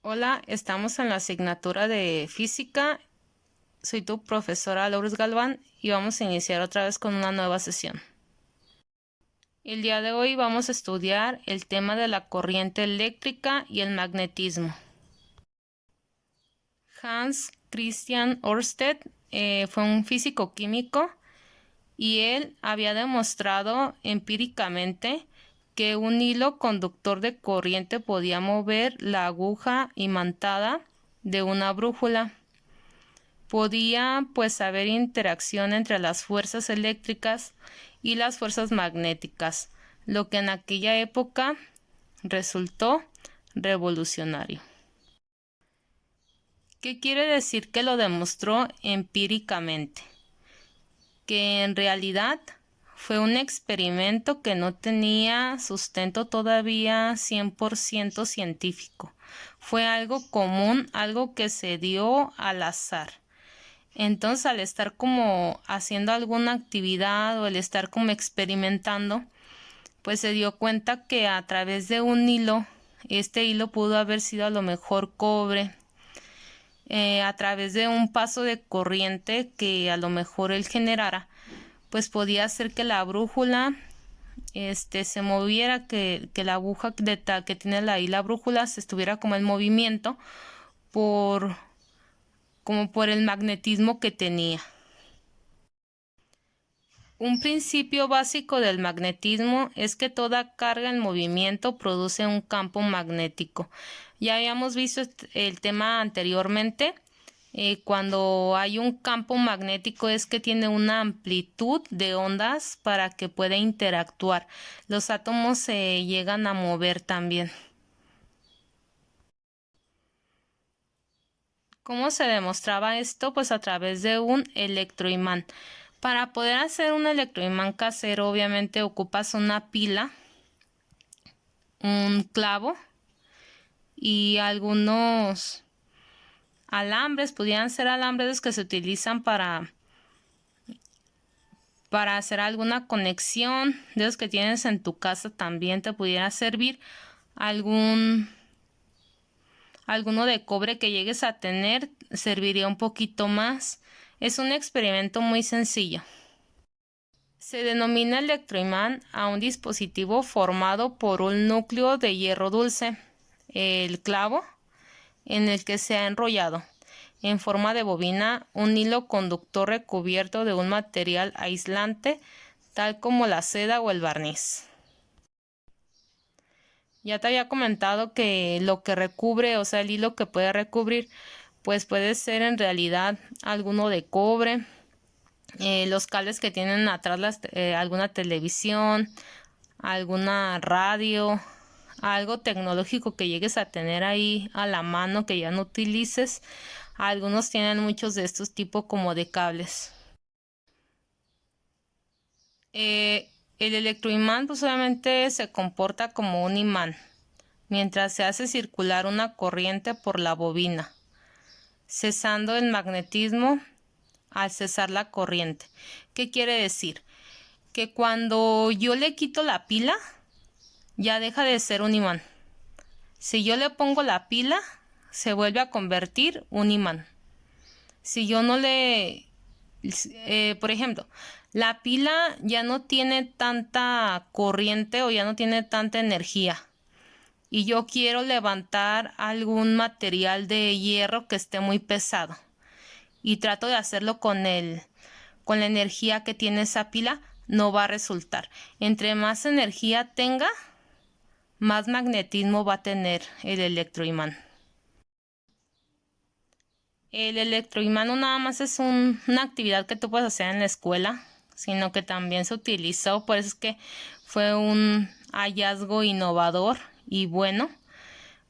Hola, estamos en la asignatura de física. Soy tu profesora Lourdes Galván y vamos a iniciar otra vez con una nueva sesión. El día de hoy vamos a estudiar el tema de la corriente eléctrica y el magnetismo. Hans Christian Ørsted fue un físico químico y él había demostrado empíricamente que un hilo conductor de corriente podía mover la aguja imantada de una brújula. Podía pues haber interacción entre las fuerzas eléctricas y las fuerzas magnéticas, lo que en aquella época resultó revolucionario. ¿Qué quiere decir que lo demostró empíricamente? Que en realidad fue un experimento que no tenía sustento todavía 100% científico. Fue algo común, algo que se dio al azar. Entonces, al estar como haciendo alguna actividad o el estar como experimentando, pues se dio cuenta que a través de un hilo, este hilo pudo haber sido a lo mejor cobre, a través de un paso de corriente que a lo mejor él generara, pues podía hacer que la brújula se moviera, que la aguja que tiene ahí la brújula se estuviera como en movimiento como por el magnetismo que tenía. Un principio básico del magnetismo es que toda carga en movimiento produce un campo magnético. Ya habíamos visto el tema anteriormente. Cuando hay un campo magnético es que tiene una amplitud de ondas para que pueda interactuar. Los átomos se llegan a mover también. ¿Cómo se demostraba esto? Pues a través de un electroimán. Para poder hacer un electroimán casero, obviamente ocupas una pila, un clavo y algunos alambres. Pudieran ser alambres que se utilizan para hacer alguna conexión, de los que tienes en tu casa también te pudiera servir alguno de cobre que llegues a tener, serviría un poquito más. Es un experimento muy sencillo. Se denomina electroimán a un dispositivo formado por un núcleo de hierro dulce, el clavo, en el que se ha enrollado, en forma de bobina, un hilo conductor recubierto de un material aislante, tal como la seda o el barniz. Ya te había comentado que lo que recubre, o sea, el hilo que puede recubrir, pues puede ser en realidad alguno de cobre, los cables que tienen atrás alguna televisión, alguna radio, algo tecnológico que llegues a tener ahí a la mano que ya no utilices. Algunos tienen muchos de estos tipos como de cables. El electroimán pues obviamente se comporta como un imán mientras se hace circular una corriente por la bobina, cesando el magnetismo al cesar la corriente. ¿Qué quiere decir? Que cuando yo le quito la pila, ya deja de ser un imán. Si yo le pongo la pila, se vuelve a convertir un imán. Si yo no por ejemplo, la pila ya no tiene tanta corriente o ya no tiene tanta energía y yo quiero levantar algún material de hierro que esté muy pesado y trato de hacerlo con la energía que tiene esa pila, no va a resultar. Entre más energía tenga, más magnetismo va a tener el electroimán. El electroimán no nada más es una actividad que tú puedes hacer en la escuela, sino que también se utilizó, por eso es que fue un hallazgo innovador y bueno,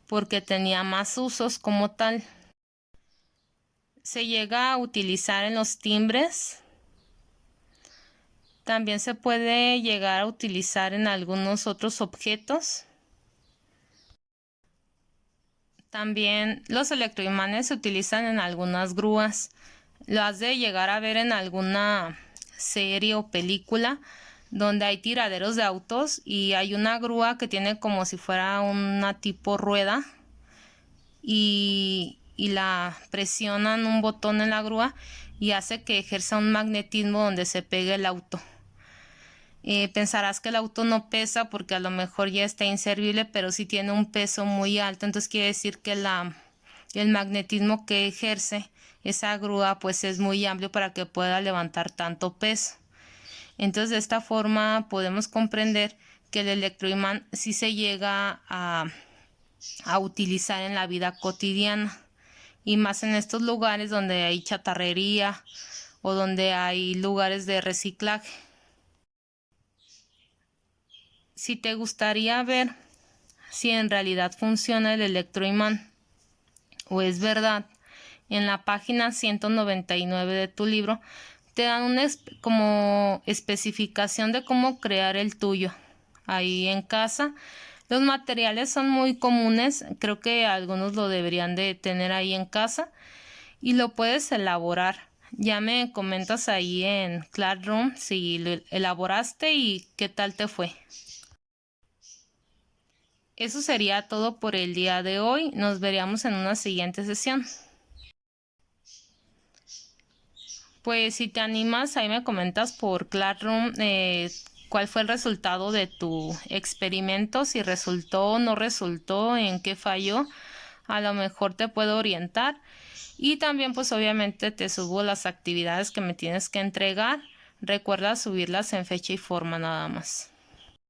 porque tenía más usos como tal. Se llega a utilizar en los timbres. También se puede llegar a utilizar en algunos otros objetos. También los electroimanes se utilizan en algunas grúas. Lo has de llegar a ver en alguna serie o película donde hay tiraderos de autos y hay una grúa que tiene como si fuera una tipo rueda y la presionan un botón en la grúa y hace que ejerza un magnetismo donde se pegue el auto. Pensarás que el auto no pesa porque a lo mejor ya está inservible, pero sí tiene un peso muy alto, entonces quiere decir que el magnetismo que ejerce esa grúa pues es muy amplio para que pueda levantar tanto peso. Entonces de esta forma podemos comprender que el electroimán sí se llega a utilizar en la vida cotidiana y más en estos lugares donde hay chatarrería o donde hay lugares de reciclaje. Si te gustaría ver si en realidad funciona el electroimán o es verdad, en la página 199 de tu libro te dan una como especificación de cómo crear el tuyo ahí en casa. Los materiales son muy comunes, creo que algunos lo deberían de tener ahí en casa y lo puedes elaborar. Ya me comentas ahí en Classroom si lo elaboraste y qué tal te fue. Eso sería todo por el día de hoy. Nos veríamos en una siguiente sesión. Pues si te animas, ahí me comentas por Classroom cuál fue el resultado de tu experimento, si resultó o no resultó, en qué falló. A lo mejor te puedo orientar. Y también pues obviamente te subo las actividades que me tienes que entregar. Recuerda subirlas en fecha y forma nada más.